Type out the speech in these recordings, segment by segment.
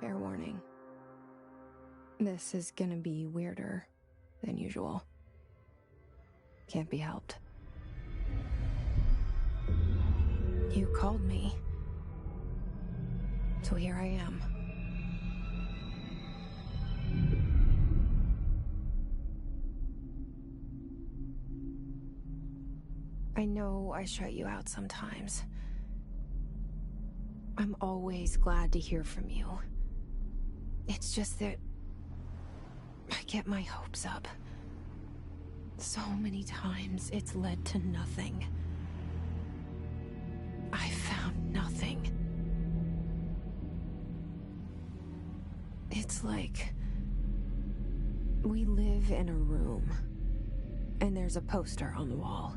Fair warning. This is gonna be weirder than usual. Can't be helped. You called me. So here I am. I know I shut you out sometimes. I'm always glad to hear from you. It's just that I get my hopes up. So many times it's led to nothing. I found nothing. It's like we live in a room, and there's a poster on the wall.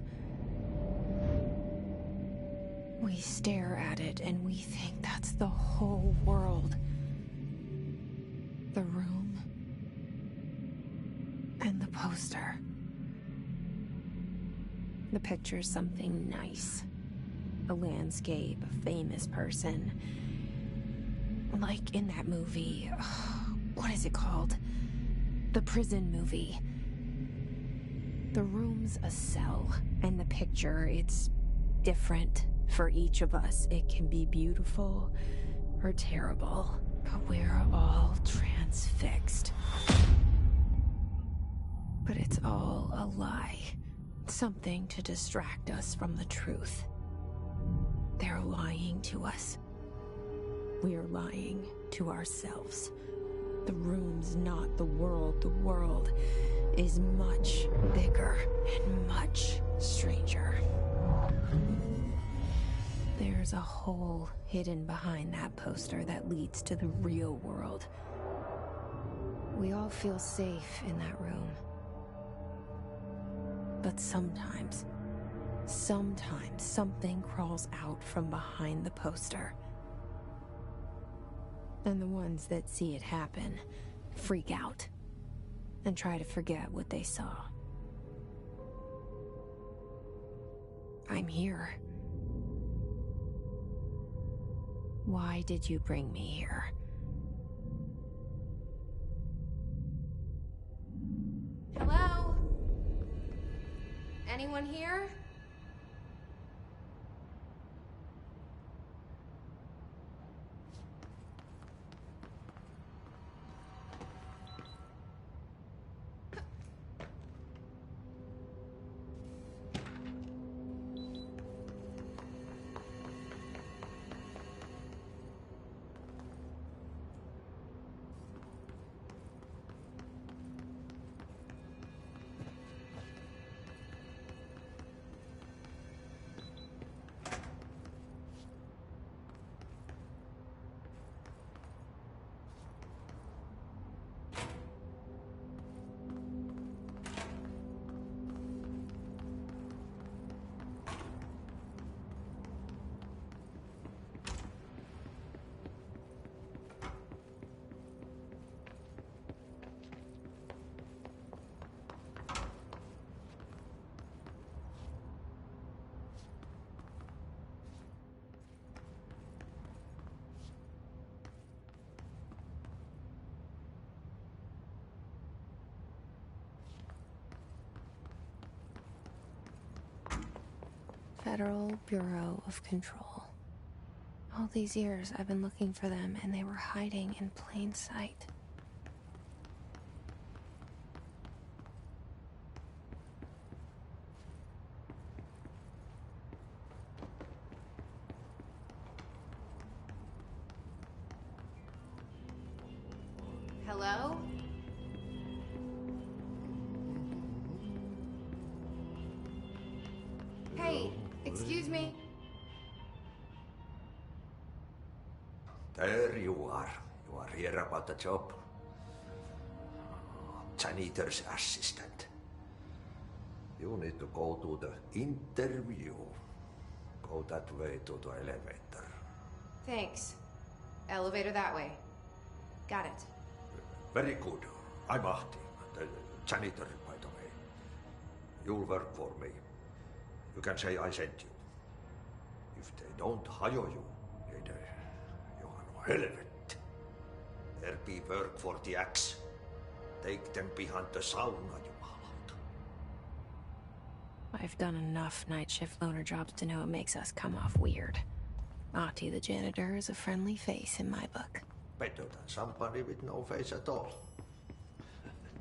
We stare at it and we think that's the whole world. The room and the poster. The picture's something nice. A landscape, a famous person. Like in that movie, what is it called? The prison movie. The room's a cell, and the picture, it's different for each of us. It can be beautiful or terrible, but we're all transfixed. But it's all a lie. Something to distract us from the truth. They're lying to us. We're lying to ourselves. The room's not the world. The world is much bigger and much stranger. There's a hole hidden behind that poster that leads to the real world. We all feel safe in that room. But sometimes something crawls out from behind the poster. And the ones that see it happen freak out and try to forget what they saw. I'm here. Why did you bring me here? Hello? Anyone here? Federal Bureau of Control. All these years I've been looking for them, and they were hiding in plain sight. Hello? Hey, excuse me. There you are. You are here about the job. Janitor's assistant. You need to go to the interview. Go that way to the elevator. Thanks. Elevator that way. Got it. Very good. I'm Ahti, the janitor, by the way. You'll work for me. You can say I sent you. If they don't hire you, niin Johan on helvetti. There be work for the axe. Take them behind the sauna, jumalauta. I've done enough night shift loner jobs to know it makes us come off weird. Ahti the janitor is a friendly face in my book. Better than somebody with no face at all.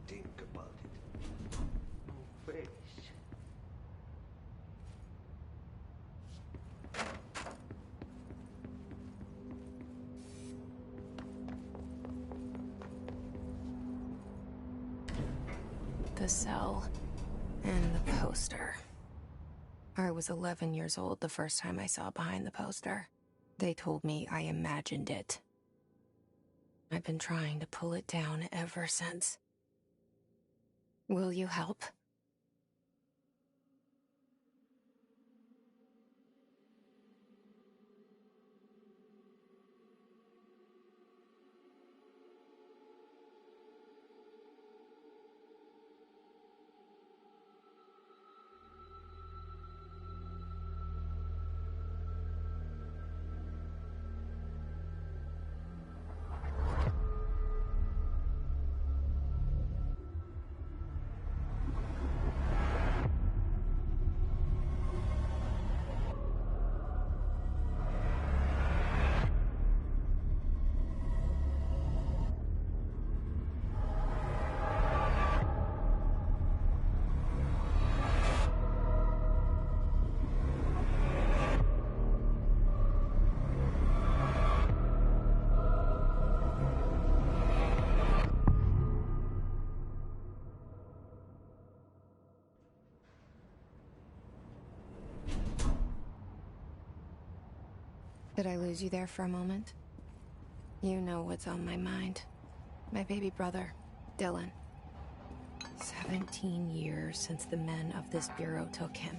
Think about it. No face. The cell and the poster. I was 11 years old the first time I saw behind the poster. They told me I imagined it. I've been trying to pull it down ever since. Will you help? Did I lose you there for a moment? You know what's on my mind. My baby brother, Dylan. 17 years since the men of this bureau took him.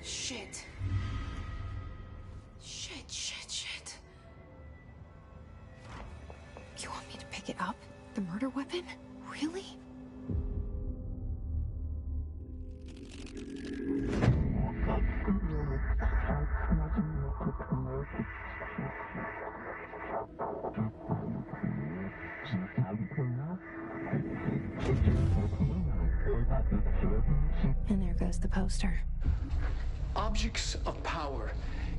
Shit. Shit. You want me to pick it up? The murder weapon? Really? And there goes the poster. Objects of power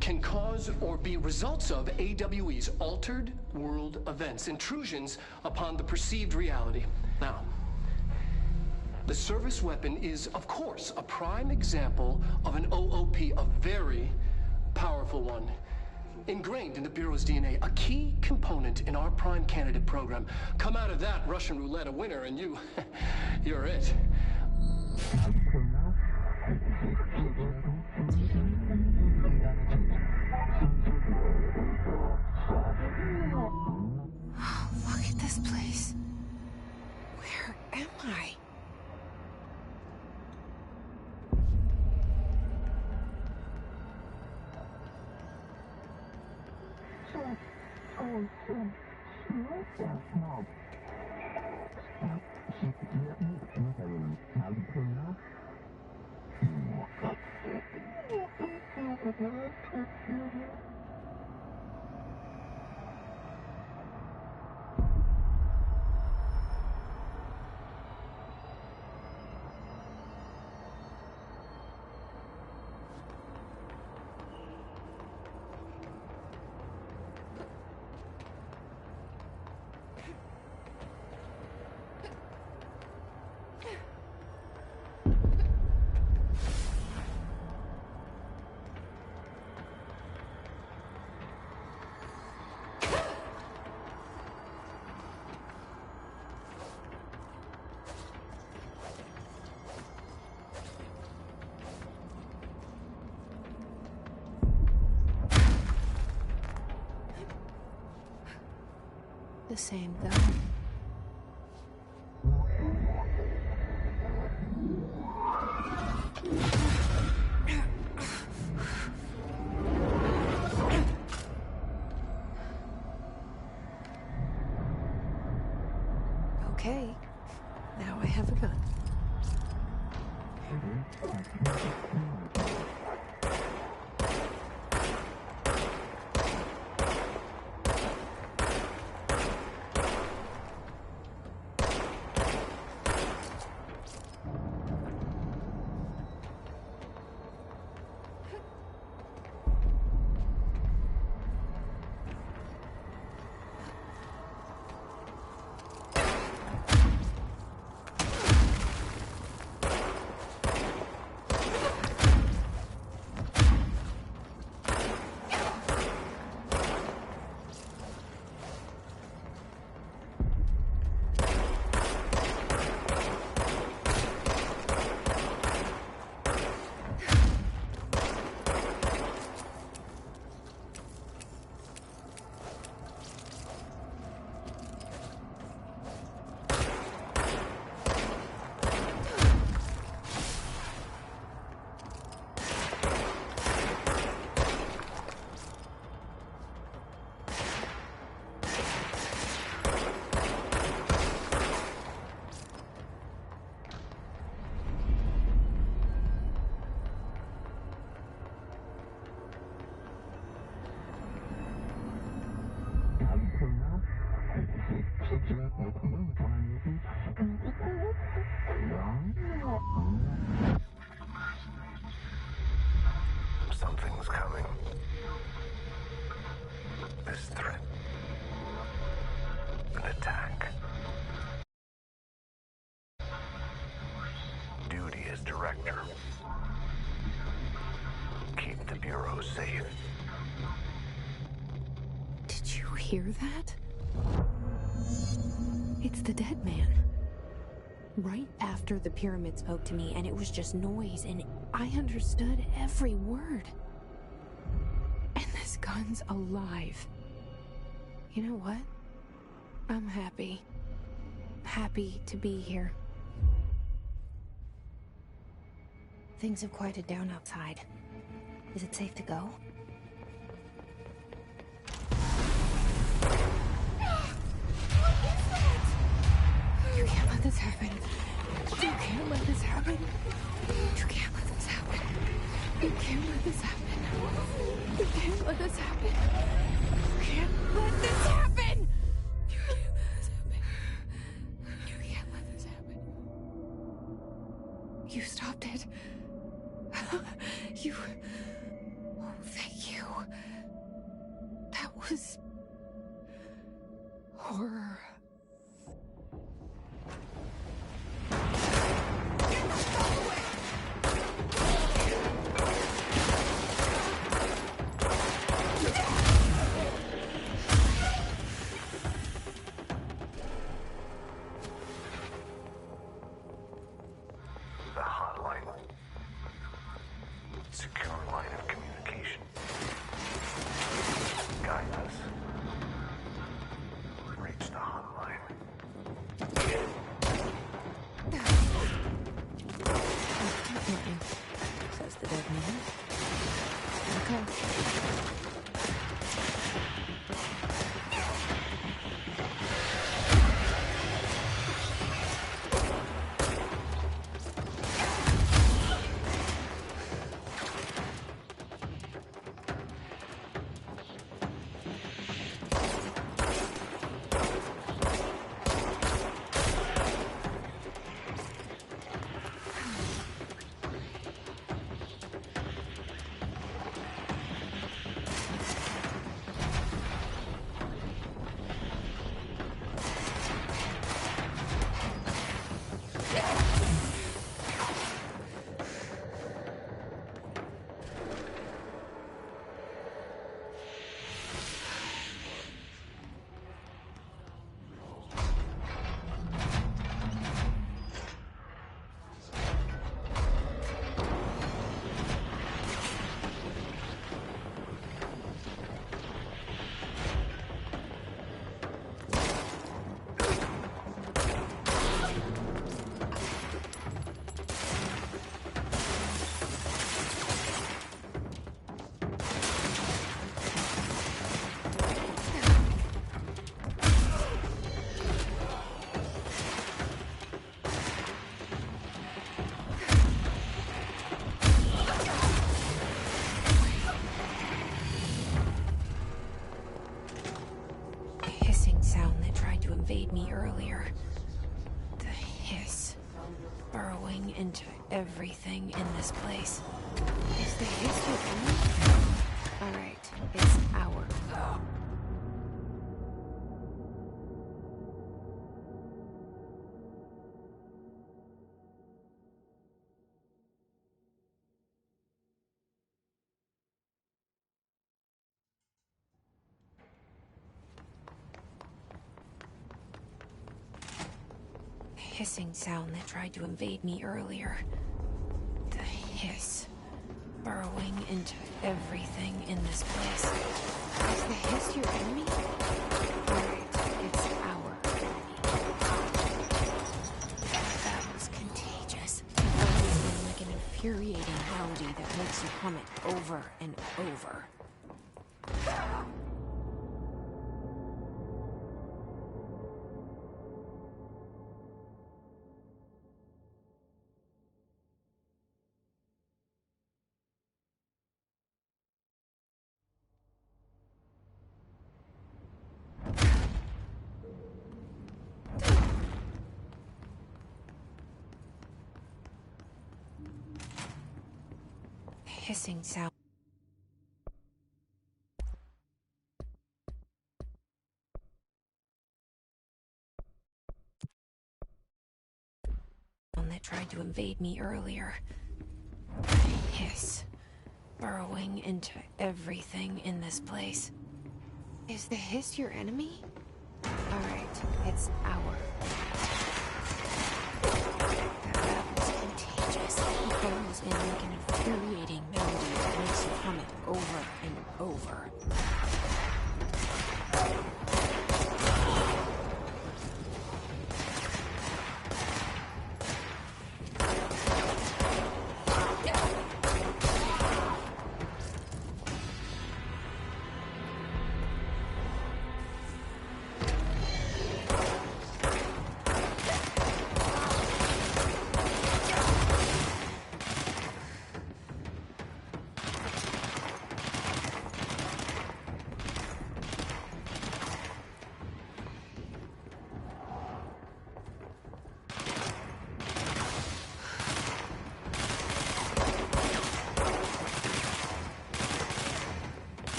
can cause or be results of AWE's altered world events, intrusions upon the perceived reality. Now, the service weapon is, of course, a prime example of an OOP, a very powerful one. Ingrained in the Bureau's DNA, a key component in our prime candidate program. Come out of that Russian roulette a winner and you're it. Look at this place. Where am I? same, though. Okay, now I have a gun. Something's coming. This threat. An attack. Duty as director. Keep the Bureau safe. Did you hear that? It's the dead man. Right after the pyramid spoke to me, and it was just noise, and I understood every word. And this gun's alive. You know what? I'm happy. Happy to be here. Things have quieted down outside. Is it safe to go? You can't let this happen. You can't let this happen. You can't let this happen. You can't let this happen. You can't let this happen. You can't let this happen. You can't let this happen. You can't let this happen. You stopped it. You... Oh, thank you. That was... horror. The hotline. Secure line of communication. Guide us. Reach the hotline. Says the dead man. Okay. into everything in this place. Is the hiss your enemy? Alright, it's our... Hissing sound that tried to invade me earlier. The hiss. Burrowing into everything in this place. Is the hiss your enemy? Alright, it's our enemy. That was contagious. Burrowing like an infuriating melody that makes you hum it over and over. Hissing sound. That tried to invade me earlier. The hiss. Burrowing into everything in this place. Is the hiss your enemy? Alright, it's our... That was contagious. It burrows in like an infuriating melody that makes you hum it over and over.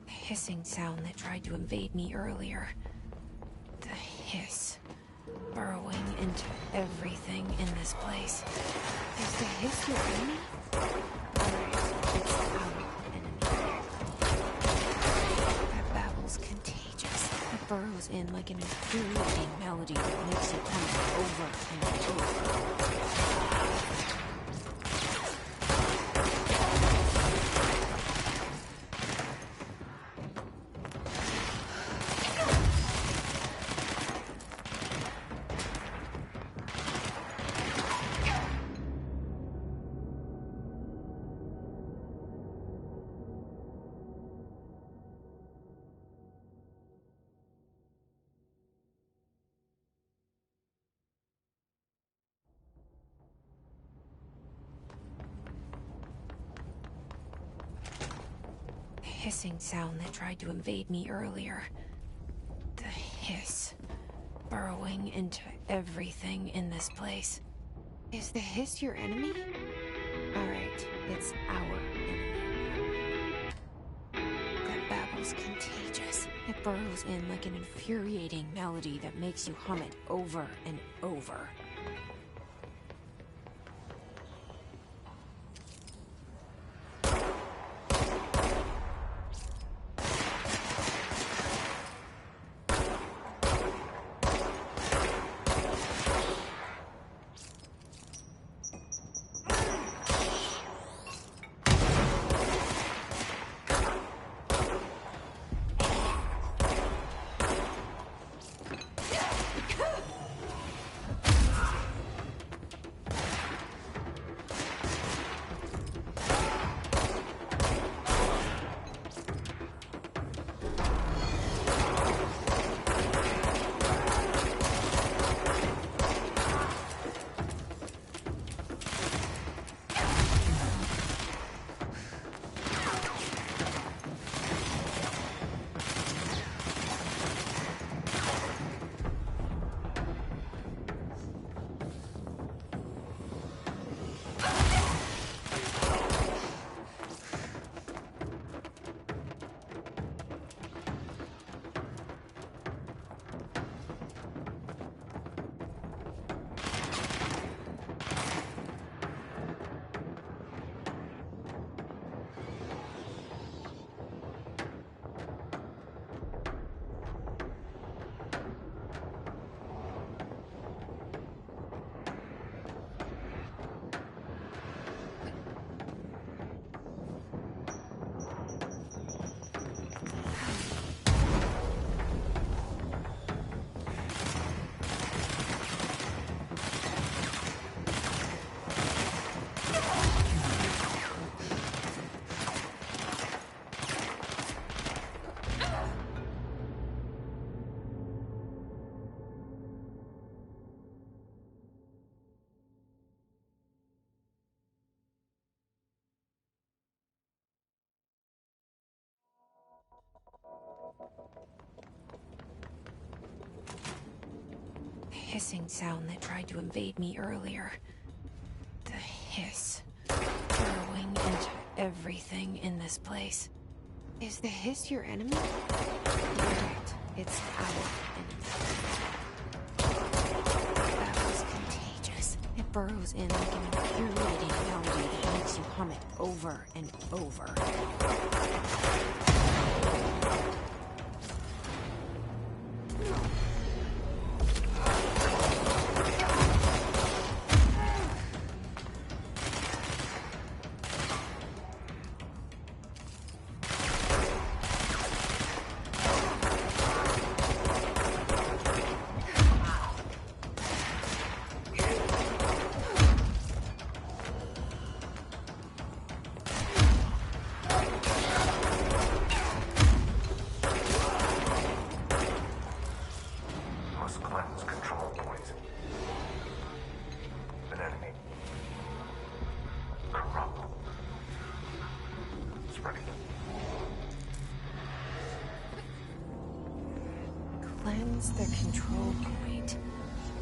Hissing sound that tried to invade me earlier. The hiss. Burrowing into everything in this place. Is the hiss your enemy? Alright, it's our enemy. That babble's contagious. It burrows in like an infuriating melody that makes you hum over and over. Hissing sound that tried to invade me earlier. The hiss. Burrowing into everything in this place. Is the hiss your enemy? Alright, it's our enemy. That babble's contagious. It burrows in like an infuriating melody that makes you hum it over and over. hissing sound that tried to invade me earlier. The hiss, burrowing into everything in this place. Is the hiss your enemy? Correct. It's our enemy. That was contagious. It burrows in like an infuriating melody that makes you hum it over and over. Cleanse the control point.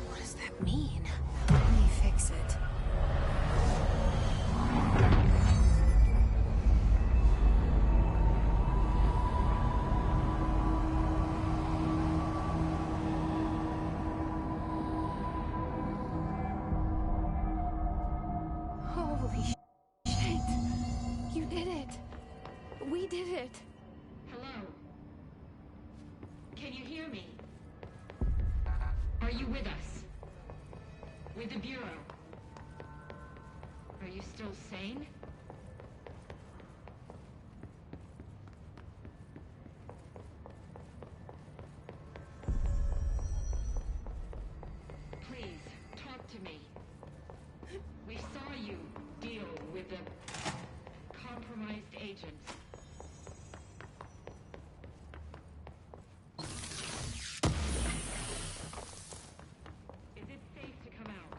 What does that mean? Let me fix it. Holy shit! You did it! We did it! Hello? Can you hear me? Are you with us? With the Bureau? Are you still sane? Please, talk to me. We saw you deal with the compromised agents. Is it safe to come out?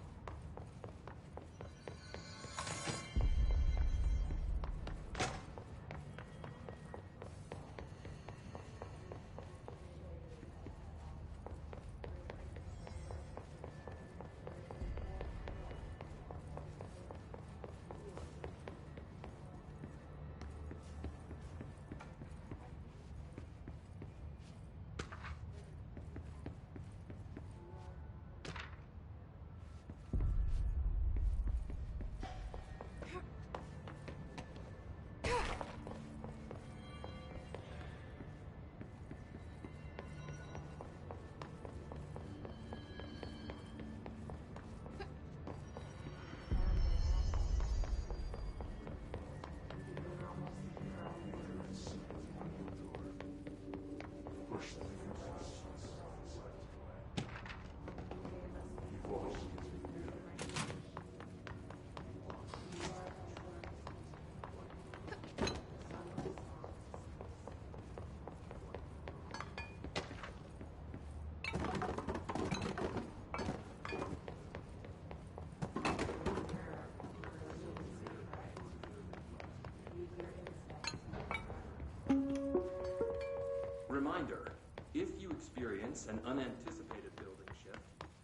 Reminder, if you experience an unanticipated building shift,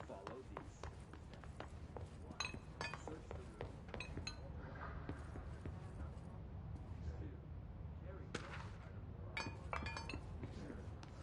follow these steps. 1. Search the room. 2. Carry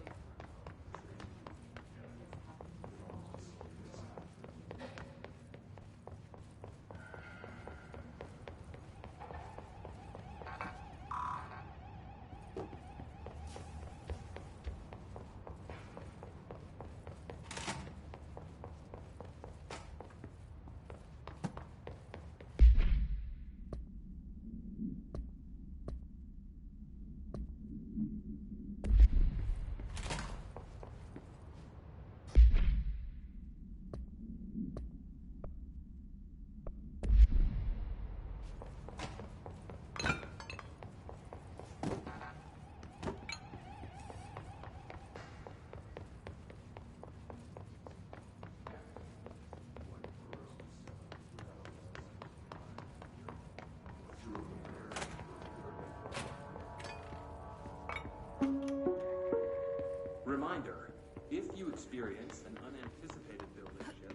Reminder, if you experience an unanticipated building shift,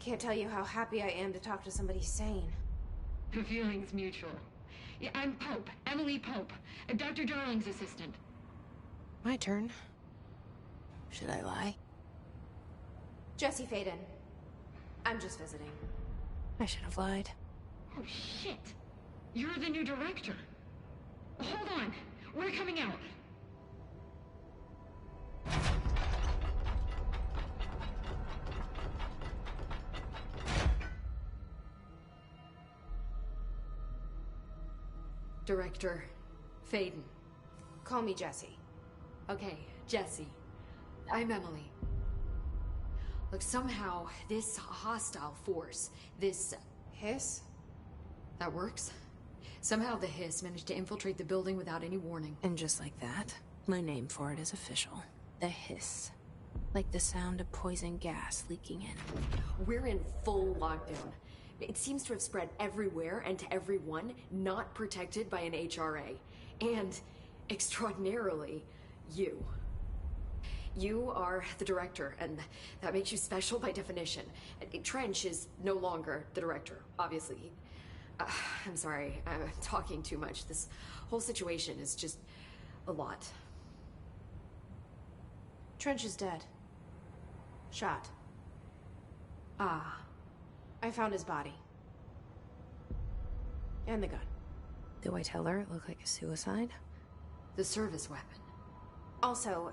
can't tell you how happy I am to talk to somebody sane. The feeling's mutual. Yeah, I'm Pope, Emily Pope, Dr. Darling's assistant. My turn. Should I lie? Jesse Faden. I'm just visiting. I should have lied. Oh, shit. You're the new director. Hold on. We're coming out. Director Faden. Call me Jesse. Okay, Jesse. I'm Emily. Look, somehow this hostile force, this... Hiss? That works? Somehow the Hiss managed to infiltrate the building without any warning. And just like that, my name for it is official. The Hiss. Like the sound of poison gas leaking in. We're in full lockdown. It seems to have spread everywhere and to everyone not protected by an HRA. And, extraordinarily, you. You are the director, and that makes you special by definition. Trench is no longer the director, obviously. I'm sorry, I'm talking too much. This whole situation is just a lot. Trench is dead. Shot. Ah. I found his body. And the gun. Do I tell her it looked like a suicide? The service weapon. Also,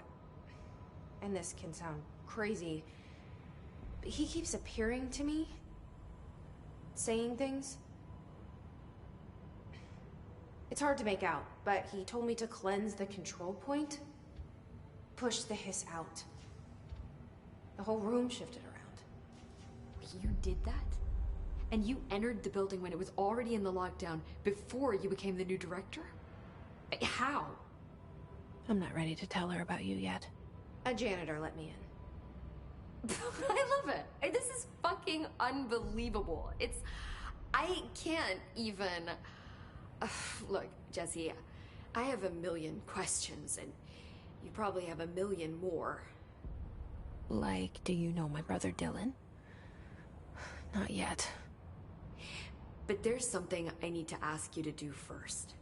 and this can sound crazy, but he keeps appearing to me. Saying things. It's hard to make out, but he told me to cleanse the control point. Push the Hiss out. The whole room shifted around. You did that? And you entered the building when it was already in the lockdown before you became the new director? How? I'm not ready to tell her about you yet. A janitor let me in. I love it. This is fucking unbelievable. I can't even... Look, Jesse, I have a million questions, and you probably have a million more. Like, do you know my brother Dylan? Not yet. But there's something I need to ask you to do first.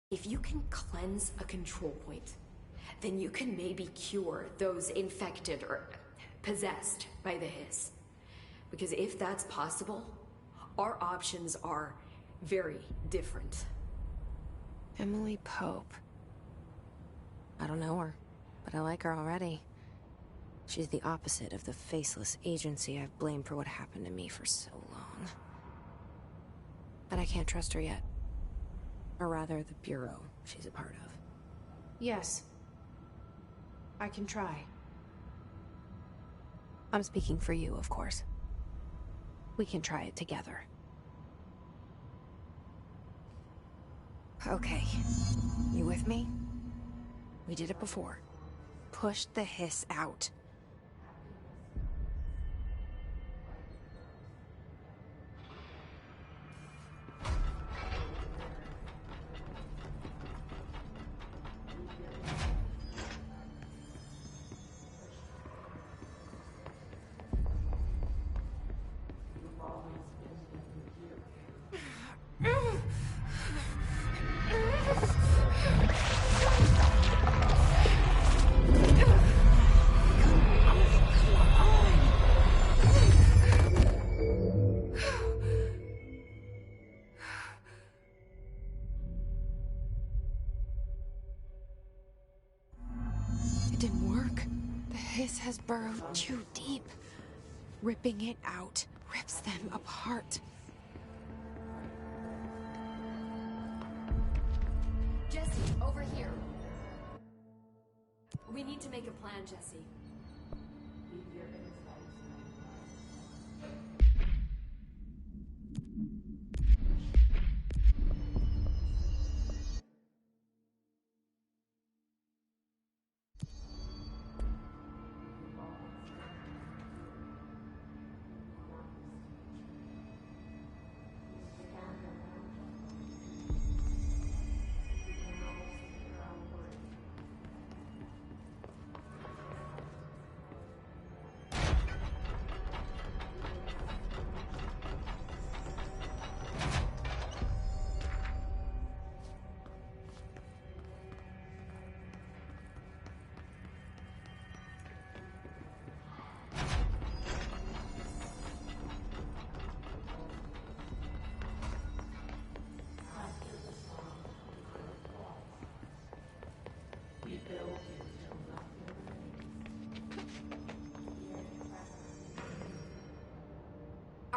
If you can cleanse a control point, then you can maybe cure those infected or possessed by the Hiss. Because if that's possible, our options are very different. Emily Pope. I don't know her, but I like her already. She's the opposite of the faceless agency I've blamed for what happened to me for so long. But I can't trust her yet. Or rather, the Bureau she's a part of. Yes. I can try. I'm speaking for you, of course. We can try it together. Okay. You with me? We did it before. Push the Hiss out. It didn't work. The Hiss has burrowed too deep. Ripping it out rips them apart. Jesse, over here. We need to make a plan, Jesse.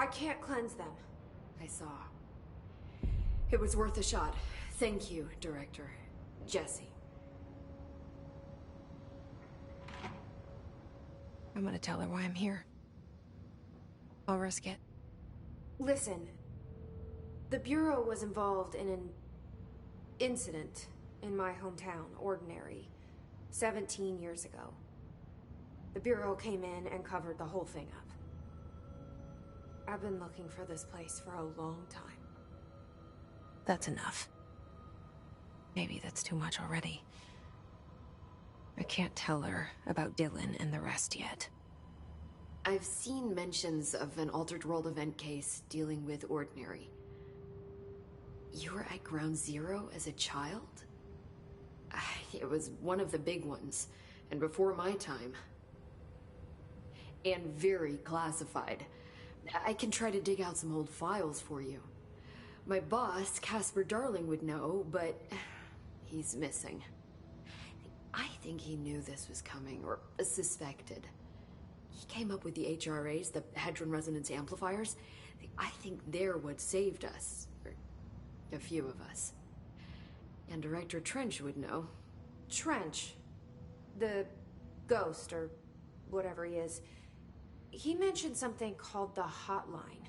I can't cleanse them. I saw. It was worth a shot. Thank you, Director. Jesse. I'm gonna tell her why I'm here. I'll risk it. Listen, the Bureau was involved in an incident in my hometown, Ordinary, 17 years ago. The Bureau came in and covered the whole thing up. I've been looking for this place for a long time. That's enough. Maybe that's too much already. I can't tell her about Dylan and the rest yet. I've seen mentions of an Altered World event case dealing with Ordinary. You were at Ground Zero as a child? It was one of the big ones, and before my time. And very classified. I can try to dig out some old files for you. My boss, Casper Darling, would know, but he's missing. I think he knew this was coming, or suspected. He came up with the HRAs, the Hadron Resonance Amplifiers. I think they're what saved us. Or a few of us. And Director Trench would know. Trench, the ghost, or whatever he is, he mentioned something called the Hotline.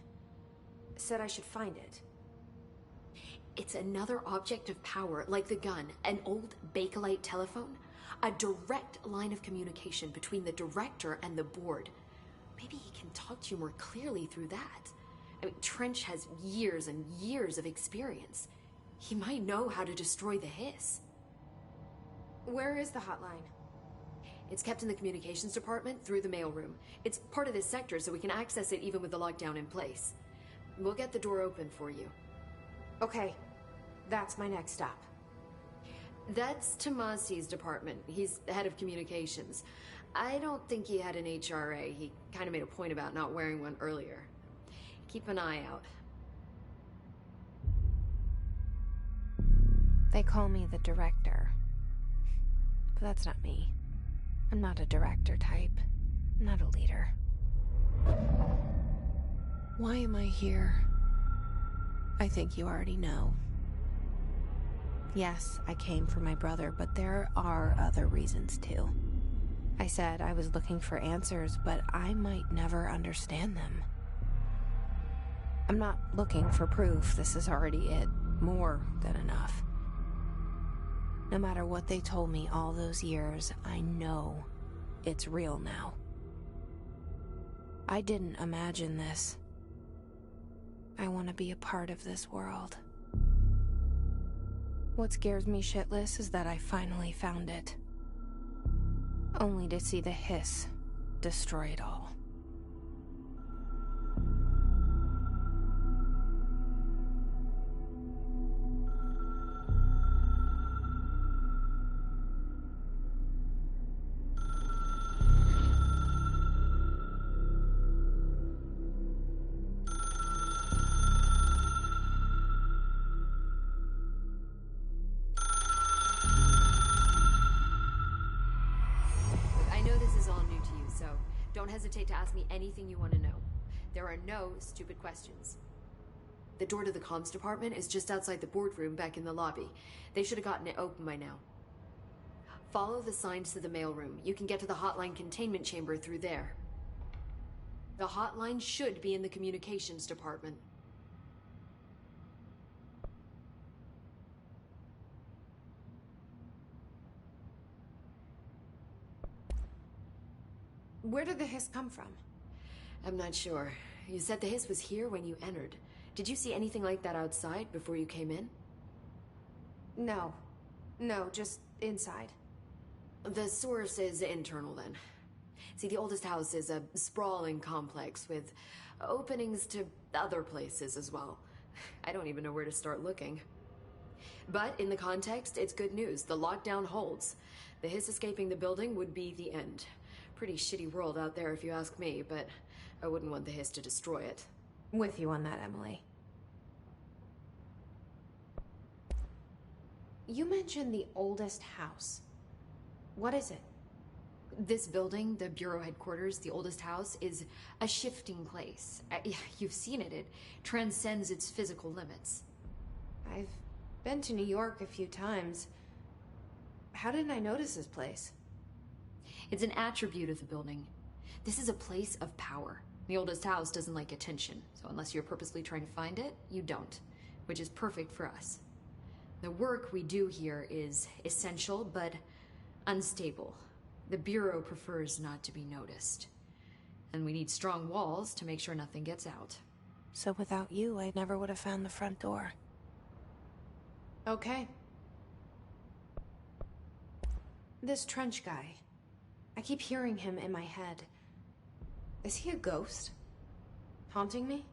Said I should find it. It's another object of power, like the gun, an old Bakelite telephone. A direct line of communication between the director and the board. Maybe he can talk to you more clearly through that. I mean, Trench has years and years of experience. He might know how to destroy the Hiss. Where is the hotline? It's kept in the communications department through the mailroom. It's part of this sector, so we can access it even with the lockdown in place. We'll get the door open for you. Okay, that's my next stop. That's Tomasi's department. He's the head of communications. I don't think he had an HRA. He kind of made a point about not wearing one earlier. Keep an eye out. They call me the director. But that's not me. I'm not a director type. I'm not a leader. Why am I here? I think you already know. Yes, I came for my brother, but there are other reasons too. I said I was looking for answers, but I might never understand them. I'm not looking for proof. This is already it. More than enough. No matter what they told me all those years, I know it's real now. I didn't imagine this. I want to be a part of this world. What scares me shitless is that I finally found it. Only to see the Hiss destroy it all. Don't hesitate to ask me anything you want to know. There are no stupid questions. The door to the comms department is just outside the boardroom back in the lobby. They should have gotten it open by now. Follow the signs to the mailroom. You can get to the hotline containment chamber through there. The hotline should be in the communications department. Where did the Hiss come from? I'm not sure. You said the Hiss was here when you entered. Did you see anything like that outside before you came in? No. No, just inside. The source is internal then. See, the oldest house is a sprawling complex with openings to other places as well. I don't even know where to start looking. But in the context, it's good news. The lockdown holds. The Hiss escaping the building would be the end. Pretty shitty world out there if you ask me, but I wouldn't want the Hiss to destroy it. With you on that, Emily. You mentioned the oldest house. What is it? This building, the Bureau headquarters, the oldest house, is a shifting place. You've seen it. It transcends its physical limits. I've been to New York a few times. How didn't I notice this place? It's an attribute of the building. This is a place of power. The oldest house doesn't like attention, so unless you're purposely trying to find it, you don't, which is perfect for us. The work we do here is essential, but unstable. The Bureau prefers not to be noticed. And we need strong walls to make sure nothing gets out. So without you, I never would have found the front door. Okay. This Trench guy. I keep hearing him in my head. Is he a ghost? Haunting me?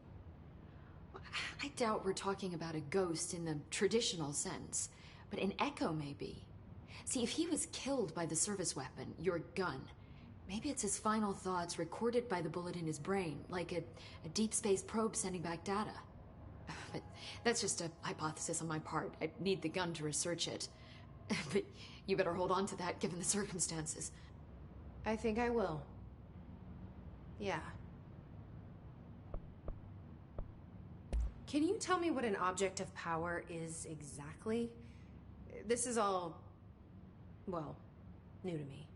I doubt we're talking about a ghost in the traditional sense, but an echo maybe. See, if he was killed by the service weapon, your gun, maybe it's his final thoughts recorded by the bullet in his brain, like a deep space probe sending back data. But that's just a hypothesis on my part. I need the gun to research it. But you better hold on to that given the circumstances. I think I will. Yeah. Can you tell me what an object of power is exactly? This is all, well, new to me.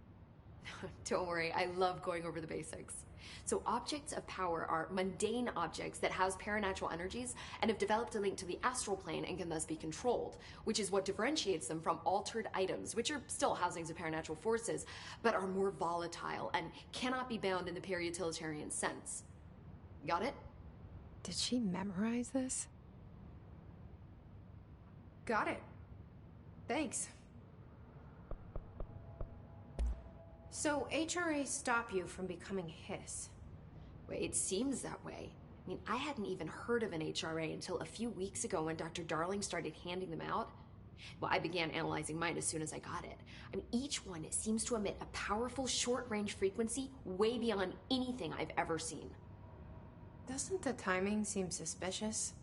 Don't worry, I love going over the basics. So objects of power are mundane objects that house paranatural energies and have developed a link to the astral plane and can thus be controlled, which is what differentiates them from altered items, which are still housings of paranatural forces, but are more volatile and cannot be bound in the peri-utilitarian sense. Got it? Did she memorize this? Got it. Thanks. So HRA stop you from becoming Hiss? Well, it seems that way. I mean, I hadn't even heard of an HRA until a few weeks ago when Dr. Darling started handing them out. Well, I began analyzing mine as soon as I got it. I mean, each one seems to emit a powerful short-range frequency way beyond anything I've ever seen. Doesn't the timing seem suspicious?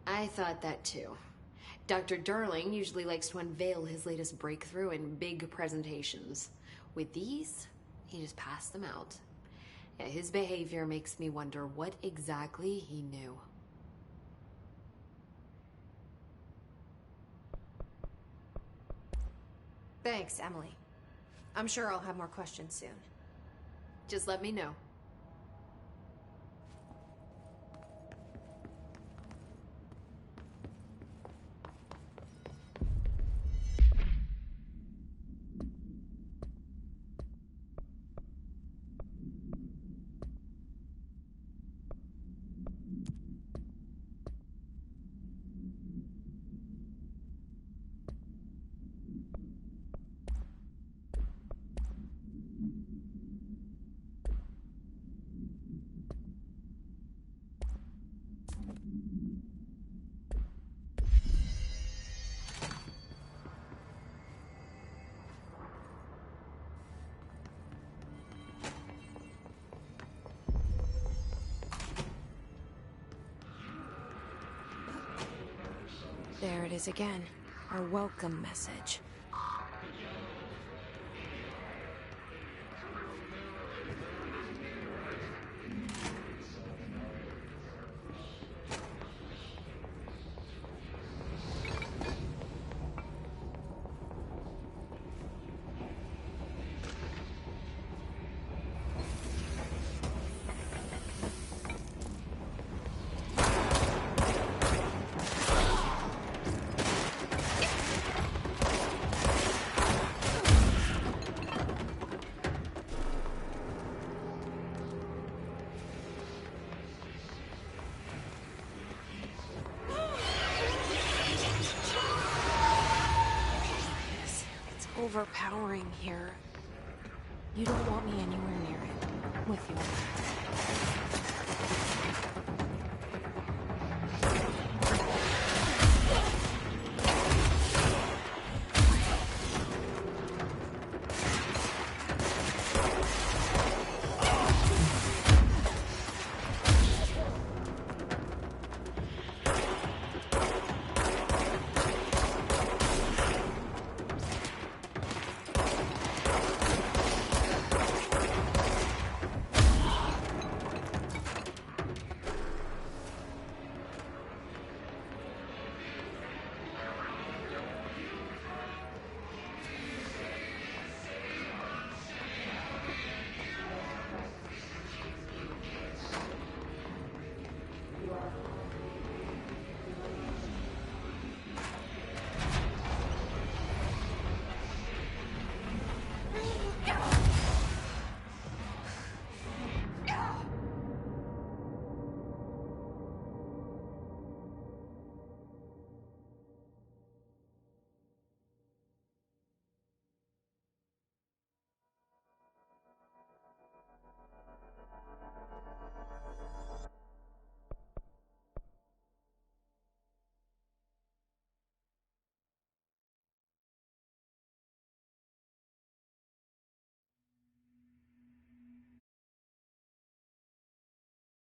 I thought that too. Dr. Darling usually likes to unveil his latest breakthrough in big presentations. With these, he just passed them out. Yeah, his behavior makes me wonder what exactly he knew. Thanks, Emily. I'm sure I'll have more questions soon. Just let me know. There it is again. Our welcome message. Overpowering here. You don't want me anywhere near it. With you.